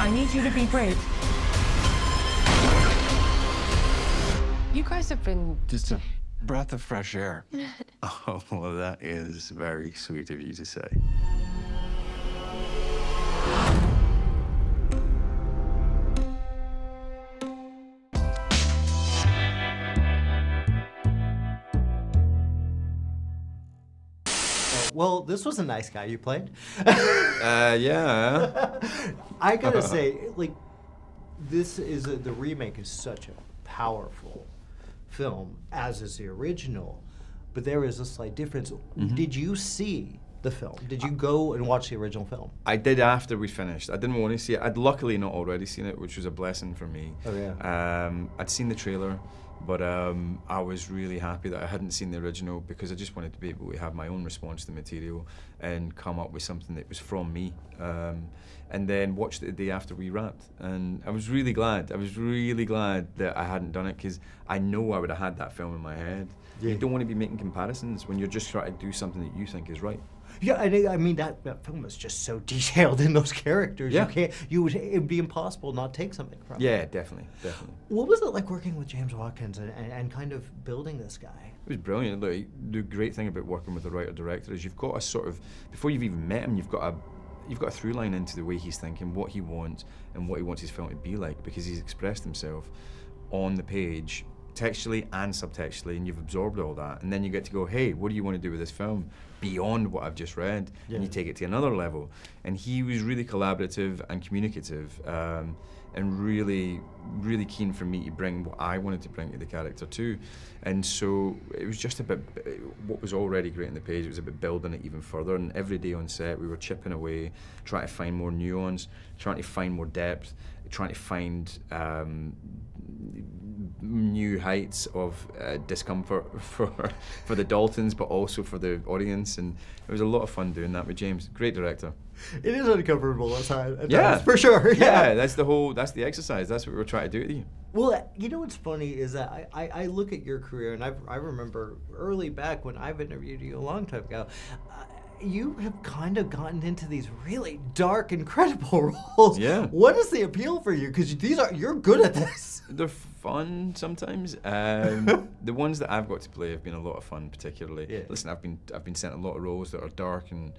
I need you to be brave. You guys have been... Just a breath of fresh air. Oh, well, that is very sweet of you to say. Well, this was a nice guy you played. Yeah. I gotta say, like, the remake is such a powerful film, as is the original, but there is a slight difference. Did you see the film? Did you go and watch the original film? I did after we finished. I didn't want to see it. I'd luckily not already seen it, which was a blessing for me. Oh, yeah. I'd seen the trailer, but I was really happy that I hadn't seen the original because I just wanted to be able to have my own response to the material and come up with something that was from me. And then watched it the day after we wrapped. And I was really glad. I was really glad that I hadn't done it because I know I would have had that film in my head. Yeah. You don't want to be making comparisons when you're just trying to do something that you think is right. Yeah, I mean that film was just so detailed in those characters. Yeah. It'd be impossible not take something from it. Yeah, definitely. What was it like working with James Watkins and kind of building this guy? It was brilliant. Look, the great thing about working with a writer-director is you've got a sort of, before you've even met him, you've got a through line into the way he's thinking, what he wants, and what he wants his film to be like, because he's expressed himself on the page, textually and subtextually, and you've absorbed all that. And then you get to go, hey, what do you want to do with this film beyond what I've just read? Yeah. And you take it to another level. And he was really collaborative and communicative, and really, really keen for me to bring what I wanted to bring to the character too. And so it was just about what was already great on the page, it was about building it even further. And every day on set, we were chipping away, trying to find more nuance, trying to find more depth, trying to find new heights of discomfort for the Daltons, but also for the audience. And it was a lot of fun doing that with James. Great director. It is uncomfortable at times, yeah, for sure. Yeah, that's the exercise. That's what we were trying to do to you. Well, you know what's funny is that I look at your career, and I remember early back when I've interviewed you a long time ago, you have kind of gotten into these really dark, incredible roles. Yeah. What is the appeal for you? Because you're good at this. They're fun sometimes. The ones that I've got to play have been a lot of fun, particularly. Yeah. Listen, I've been sent a lot of roles that are dark and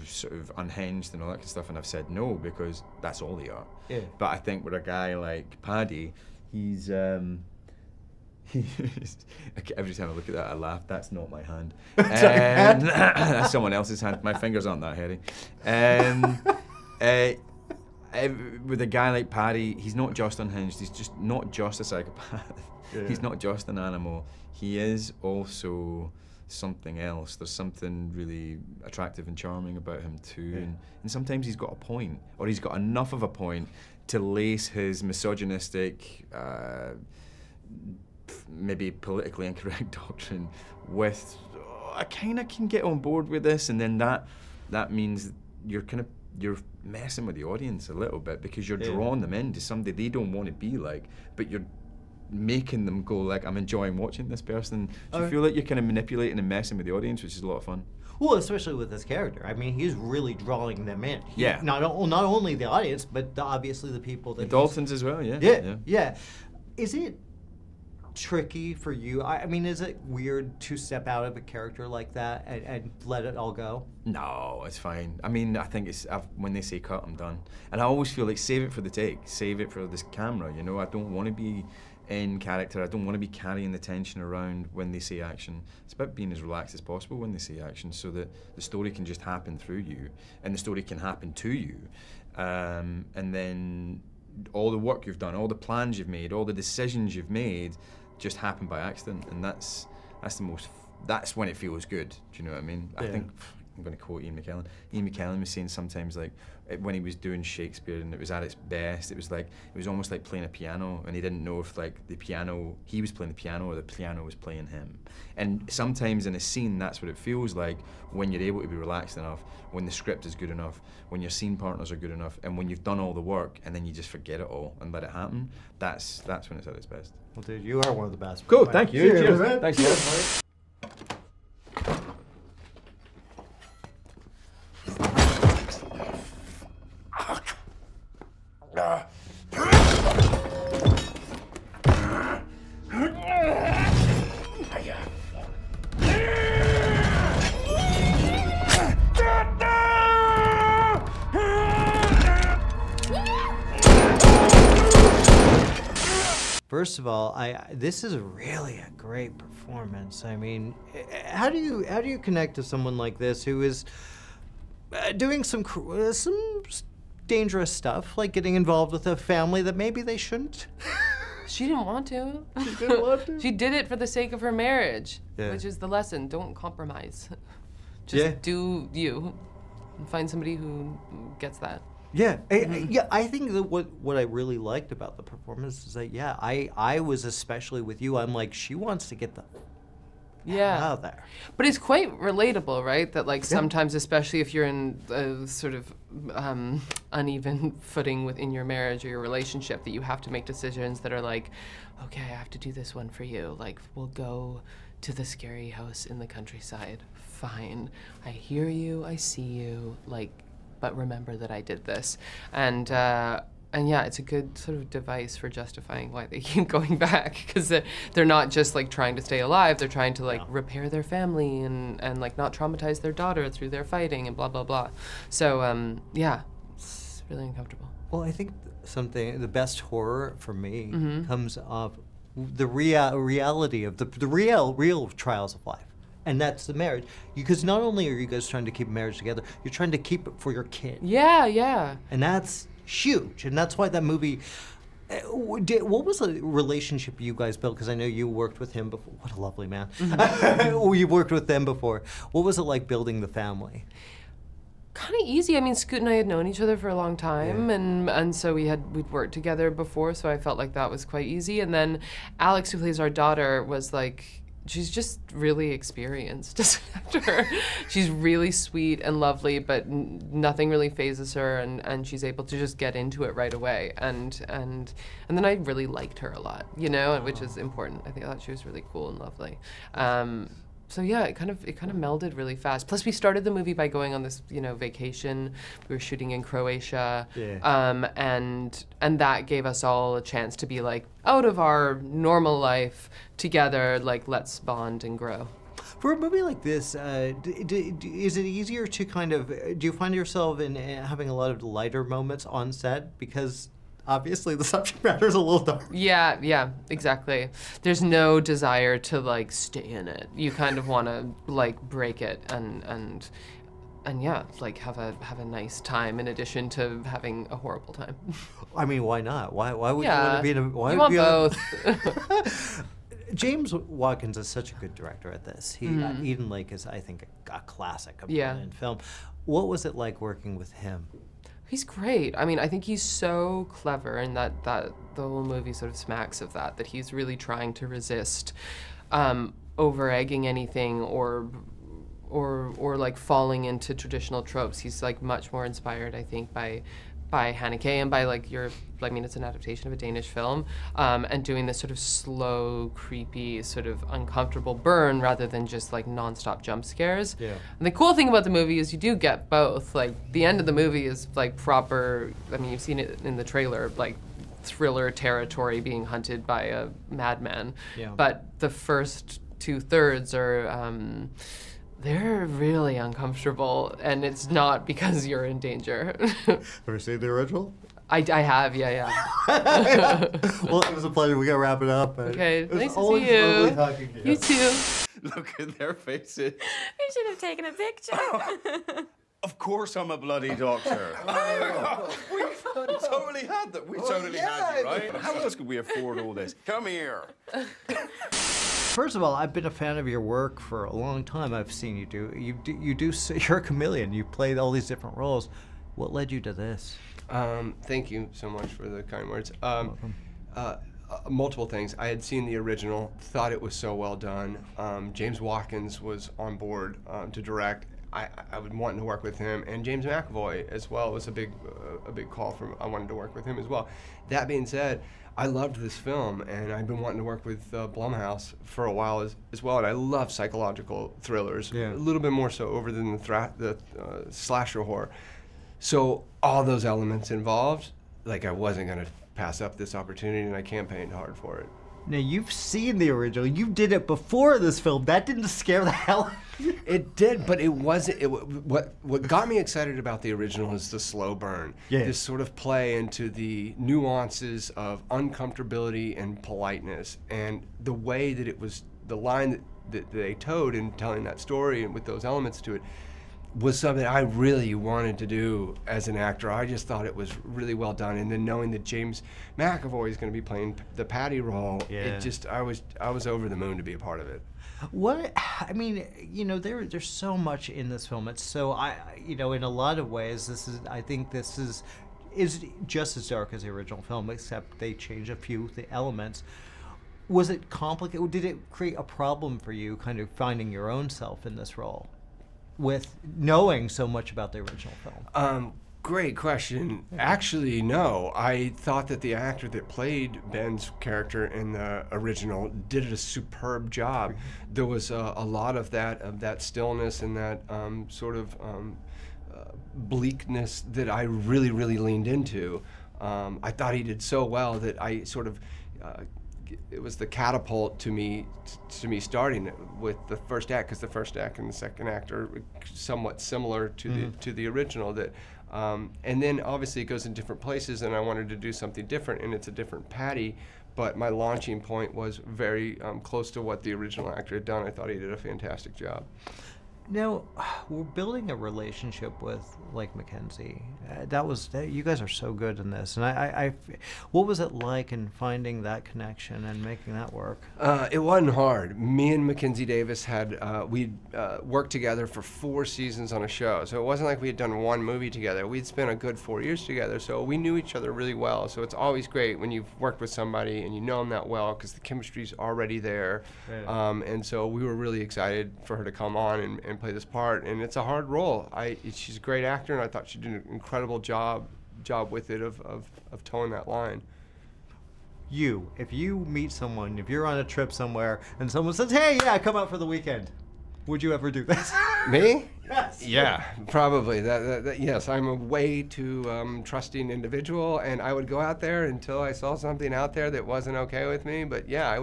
sort of unhinged and all that kind of stuff, and I've said no because that's all they are. Yeah. But I think with a guy like Paddy, he's every time I look at that, I laugh. That's not my hand. That's someone else's hand. My fingers aren't that hairy. With a guy like Paddy, he's not just unhinged. He's just not just a psychopath. Yeah. He's not just an animal. He is also something else. There's something really attractive and charming about him too. Yeah. And sometimes he's got a point, or he's got enough of a point to lace his misogynistic, maybe politically incorrect doctrine with, I kind of can get on board with this, and then that means you're messing with the audience a little bit because you're drawing them into somebody they don't want to be like, but you're making them go like, I'm enjoying watching this person. So you feel like you're kind of manipulating and messing with the audience, which is a lot of fun. Well, especially with this character. I mean, he's really drawing them in. Yeah. Not only the audience, but obviously the people that the Daltons as well, yeah. Yeah. Is it tricky for you? I mean, is it weird to step out of a character like that and let it all go? No, it's fine. I mean, I think when they say cut, I'm done. And I always feel like save it for the take, save it for this camera, you know? I don't want to be in character. I don't want to be carrying the tension around when they say action. It's about being as relaxed as possible when they say action so that the story can just happen through you and the story can happen to you. And then all the work you've done, all the plans you've made, all the decisions you've made just happen by accident, and that's when it feels good. Do you know what I mean? Yeah. I think I'm going to quote Ian McKellen. Ian McKellen was saying sometimes, like, when he was doing Shakespeare and it was at its best, it was almost like playing a piano, and he didn't know if he was playing the piano or the piano was playing him. And sometimes in a scene, that's what it feels like when you're able to be relaxed enough, when the script is good enough, when your scene partners are good enough, and when you've done all the work and then you just forget it all and let it happen. That's when it's at its best. Well, dude, you are one of the best. Cool, thank you. Cheers. Cheers. Thanks, Cheers. First of all, this is really a great performance. I mean, how do you connect to someone like this who is doing some dangerous stuff, like getting involved with a family that maybe they shouldn't? She didn't want to. She didn't want to? She did it for the sake of her marriage, Yeah. which is the lesson. Don't compromise. Just do you. And find somebody who gets that. Yeah, I think that what I really liked about the performance is that, I was especially with you. I'm like, she wants to get the hell out there. But it's quite relatable, right? That like sometimes, especially if you're in a sort of uneven footing within your marriage or your relationship, that you have to make decisions that are like, okay, I have to do this one for you. Like, we'll go to the scary house in the countryside. Fine. I hear you, I see you, like, but remember that I did this. And yeah, it's a good sort of device for justifying why they keep going back, because they're not just like trying to stay alive, they're trying to like repair their family and like not traumatize their daughter through their fighting and blah, blah, blah. So yeah, it's really uncomfortable. Well, I think the best horror for me comes of the reality of the real trials of life. And that's the marriage. Because not only are you guys trying to keep a marriage together, you're trying to keep it for your kid. Yeah, yeah. And that's huge. And that's why that movie... what was the relationship you guys built? Because I know you worked with him before. What a lovely man. You worked with them before. What was it like building the family? Kind of easy. I mean, Scoot and I had known each other for a long time, and so we'd worked together before, so I felt like that was quite easy. And then Alex, who plays our daughter, was like... She's just really experienced as an actor. She's really sweet and lovely, but nothing really phases her, and she's able to just get into it right away. And then I really liked her a lot, you know, which is important. I thought she was really cool and lovely. So yeah, it kind of melded really fast. Plus, we started the movie by going on this, you know, vacation. We were shooting in Croatia, and that gave us all a chance to be like out of our normal life together. Like, let's bond and grow. For a movie like this, is it easier to kind of? Do you find yourself in having a lot of lighter moments on set because? Obviously, the subject matter is a little dark. Yeah, exactly. There's no desire to like stay in it. You kind of want to like break it and yeah, like have a nice time in addition to having a horrible time. I mean, why not? Why would you want to be in a? Why you want both. James Watkins is such a good director at this. Idyllic is, I think, a classic of Brilliant film. What was it like working with him? He's great. I mean, I think he's so clever, and that the whole movie sort of smacks of that he's really trying to resist over-egging anything or like falling into traditional tropes. He's like much more inspired, I think, by Haneke and by like it's an adaptation of a Danish film, and doing this sort of slow, creepy, sort of uncomfortable burn rather than just like nonstop jump scares. Yeah. And the cool thing about the movie is you do get both. Like the end of the movie is like proper, I mean, you've seen it in the trailer, like thriller territory being hunted by a madman. Yeah. But the first 2/3 are, they're really uncomfortable, and it's not because you're in danger. Ever seen the original? I have, yeah. Well, it was a pleasure. We gotta wrap it up. Okay, nice to always see you. lovely talking to you. You too. Look at their faces. We should have taken a picture. Of course I'm a bloody doctor. We totally had that. We totally had you, right? How else could we afford all this? Come here. First of all, I've been a fan of your work for a long time. I've seen you do. You're a chameleon. You played all these different roles. What led you to this? Thank you so much for the kind words. Multiple things. I had seen the original, thought it was so well done. James Watkins was on board to direct. I would want to work with him, and James McAvoy as well was a big call for. I wanted to work with him as well. That being said, I loved this film, and I've been wanting to work with Blumhouse for a while as well, and I love psychological thrillers, a little bit more so over than the slasher horror. So all those elements involved, like I wasn't going to pass up this opportunity, and I campaigned hard for it. Now, you've seen the original. You did it before this film. That didn't scare the hell out of you. It did, but it wasn't. What got me excited about the original is the slow burn. Yeah. This sort of play into the nuances of uncomfortability and politeness, and the way that it was, the line that they towed in telling that story and with those elements to it, was something I really wanted to do as an actor. I just thought it was really well done, and then knowing that James McAvoy is going to be playing the Patty role, it just, I was over the moon to be a part of it. What, I mean, you know, there's so much in this film. It's so, you know, in a lot of ways, I think this is just as dark as the original film, except they change a few of the elements. Was it complicated? Did it create a problem for you, kind of finding your own self in this role, with knowing so much about the original film? Great question. Actually, no. I thought that the actor that played Ben's character in the original did a superb job. There was a lot of that stillness and that sort of bleakness that I really, really leaned into. I thought he did so well that I sort of it was the catapult to me starting with the first act, because the first act and the second act are somewhat similar to the original. That and then obviously it goes in different places, and I wanted to do something different, and it's a different Patty. But my launching point was very close to what the original actor had done. I thought he did a fantastic job. Now, we're building a relationship with, like, Mackenzie. You guys are so good in this. And what was it like in finding that connection and making that work? It wasn't hard. Me and Mackenzie Davis we'd worked together for 4 seasons on a show. So it wasn't like we had done one movie together. We'd spent a good 4 years together. So we knew each other really well. So it's always great when you've worked with somebody and you know them that well, because the chemistry's already there. Yeah. And so we were really excited for her to come on and play this part, and it's a hard role. She's a great actor, and I thought she did an incredible job with it of towing that line. If you meet someone, if you're on a trip somewhere, and someone says, "Hey, yeah, come out for the weekend," would you ever do this? Me? Yes. Yeah, probably. Yes, I'm a way too trusting individual, and I would go out there until I saw something out there that wasn't okay with me. But yeah,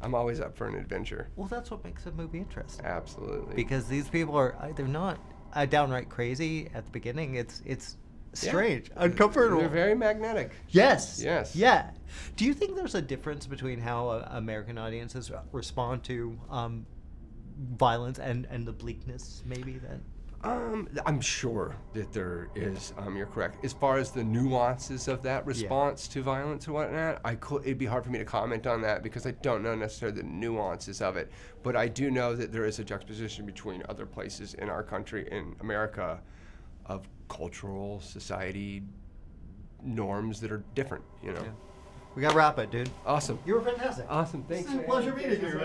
I'm always up for an adventure. Well, that's what makes a movie interesting. Absolutely. Because these people they're not downright crazy at the beginning. It's strange, uncomfortable. They're very magnetic. Yes. Yes. Yeah. Do you think there's a difference between how American audiences respond to violence and the bleakness, maybe, that? I'm sure that there is. You're correct. As far as the nuances of that response to violence or whatnot, it'd be hard for me to comment on that because I don't know necessarily the nuances of it. But I do know that there is a juxtaposition between other places in our country, in America, of cultural, society norms that are different, you know. Yeah. We got to wrap it, dude. Awesome. You were fantastic. Awesome. Thanks, man. It's a pleasure meeting you,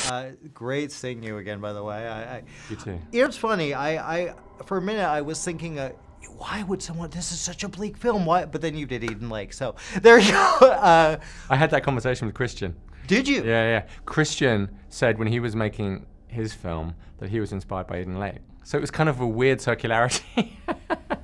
man. Great seeing you again, by the way. You too. It's funny. For a minute, I was thinking, why would someone? This is such a bleak film. Why? But then you did Eden Lake, so there you go. I had that conversation with Christian. Did you? Yeah. Christian said when he was making his film that he was inspired by Eden Lake. So it was kind of a weird circularity.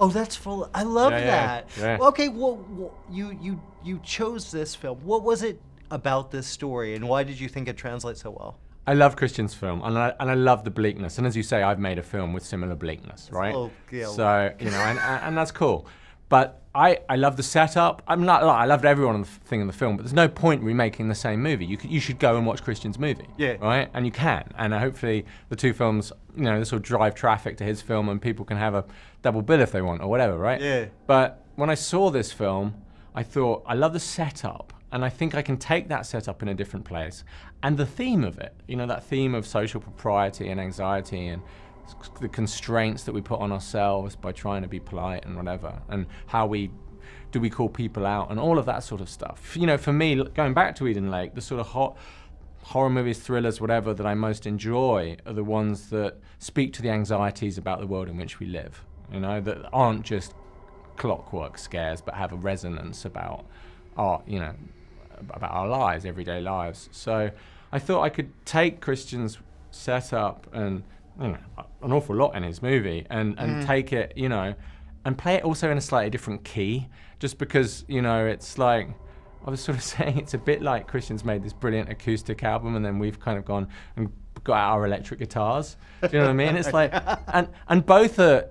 Oh, that's full. I love that. Yeah. Okay, well, you chose this film. What was it about this story, and why did you think it translates so well? I love Christian's film, and I love the bleakness. And as you say, I've made a film with similar bleakness, right? Oh, yeah. So and that's cool. But I love the setup. I loved everyone on the thing in the film, but there's no point remaking the same movie. You should go and watch Christian's movie, right? And you can, and hopefully the two films, this will drive traffic to his film, and people can have a double bill if they want, or whatever, right? Yeah. But when I saw this film, I thought, I love the setup, and I think I can take that setup in a different place. And the theme of it, that theme of social propriety and anxiety and the constraints that we put on ourselves by trying to be polite and whatever, and how we call people out and all of that sort of stuff. For me, going back to Eden Lake, the sort of horror movies, thrillers, whatever, that I most enjoy are the ones that speak to the anxieties about the world in which we live, that aren't just clockwork scares, but have a resonance about our lives, everyday lives. So I thought I could take Christian's setup and an awful lot in his movie and take it, and play it also in a slightly different key, just because, it's like, I was sort of saying it's a bit like Christian's made this brilliant acoustic album, and then we've kind of gone and got out our electric guitars. Do you know what I mean? It's like, and both are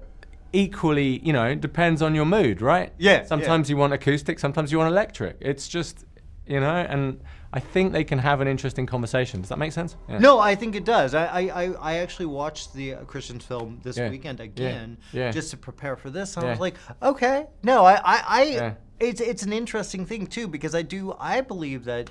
equally, you know, depends on your mood, right? Yeah. Sometimes you want acoustic, sometimes you want electric. It's just, you know, and I think they can have an interesting conversation. Does that make sense? Yeah. No, I think it does. I actually watched the Christian's film this weekend again, just to prepare for this. And I was like, okay, no, it's an interesting thing too, because I believe that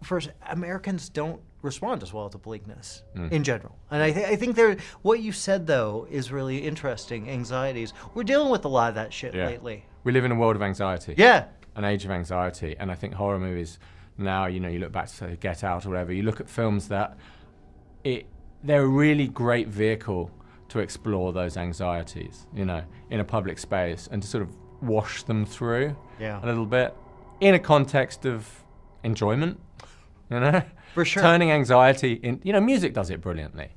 first Americans don't respond as well to bleakness in general, and I think what you said though is really interesting. Anxieties, we're dealing with a lot of that shit lately. We live in a world of anxiety. Yeah, an age of anxiety, and I think horror movies now, you know, you look back to say Get Out or whatever, you look at films that they're a really great vehicle to explore those anxieties, you know, in a public space, and to sort of wash them through a little bit in a context of enjoyment, you know. For sure. Turning anxiety in, you know, music does it brilliantly,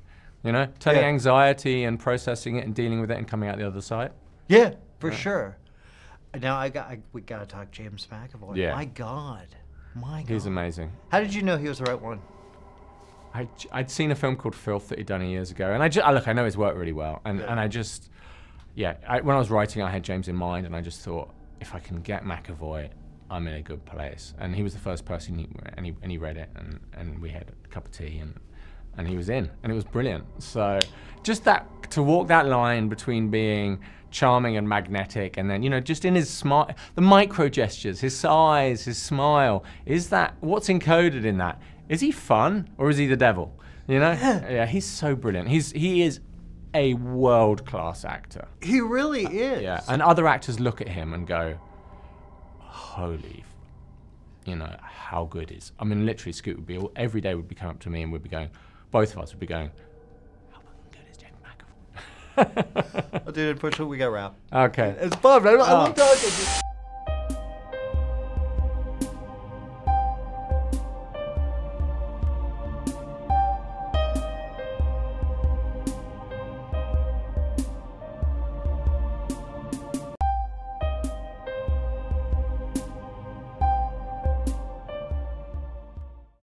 you know, turning anxiety and processing it and dealing with it and coming out the other side. Yeah, for sure. Now we gotta talk James McAvoy. Yeah. My God. He's amazing. How did you know he was the right one? I'd seen a film called Filth that he'd done years ago, and I know his work really well, and I just, when I was writing, I had James in mind, and I just thought, if I can get McAvoy, I'm in a good place. And he was the first person, and he read it, and we had a cup of tea, and he was in, and it was brilliant. So just that, to walk that line between being charming and magnetic, and then, you know, just in his smile, the micro gestures, his eyes, his smile, what's encoded in that? Is he fun or is he the devil? You know? Yeah, he's so brilliant. He is a world-class actor. He really is. Yeah, and other actors look at him and go, holy, you know, how good is. I mean, literally, Scoot would be, every day would be coming up to me and we'd be going, both of us would be going, how fucking good is James McAvoy? Well, dude, unfortunately, we got wrapped. Okay. It's fun, man. I love talking to you.